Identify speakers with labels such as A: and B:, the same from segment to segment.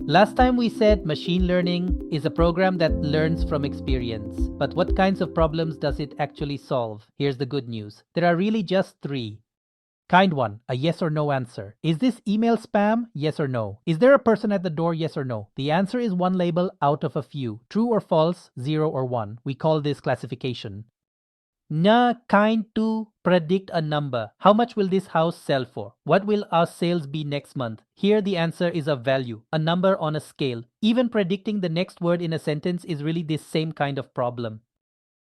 A: Last time we said machine learning is a program that learns from experience. But what kinds of problems does it actually solve? Here's the good news. There are really just three. Kind one, a yes or no answer. Is this email spam? Yes or no. Is there a person at the door? Yes or no. The answer is one label out of a few. True or false, 0 or 1. We call this classification. Kind two, predict a number. How much will this house sell for? What will our sales be next month? Here the answer is a value, a number on a scale. Even predicting the next word in a sentence is really this same kind of problem.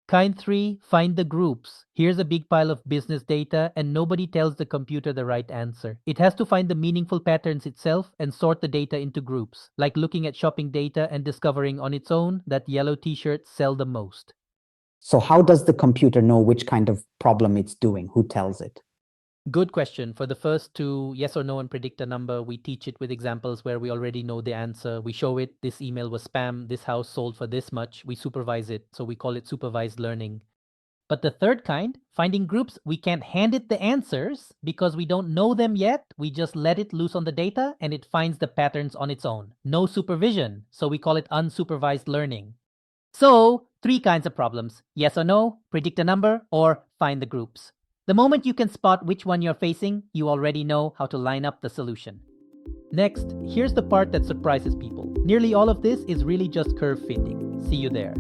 A: Kind 3, find the groups. Here's a big pile of business data and nobody tells the computer the right answer. It has to find the meaningful patterns itself and sort the data into groups, like looking at shopping data and discovering on its own that yellow t-shirts sell the most.
B: So how does the computer know which kind of problem it's doing? Who tells it?
A: Good question. For the first two, yes or no and predict a number, we teach it with examples where we already know the answer. We show it, this email was spam, this house sold for this much. We supervise it, so we call it supervised learning. But the third kind, finding groups, we can't hand it the answers because we don't know them yet. We just let it loose on the data and it finds the patterns on its own. No supervision, so we call it unsupervised learning. So, three kinds of problems: yes or no, predict a number, or find the groups. The moment you can spot which one you're facing, you already know how to line up the solution. Next, here's the part that surprises people. Nearly all of this is really just curve fitting. See you there.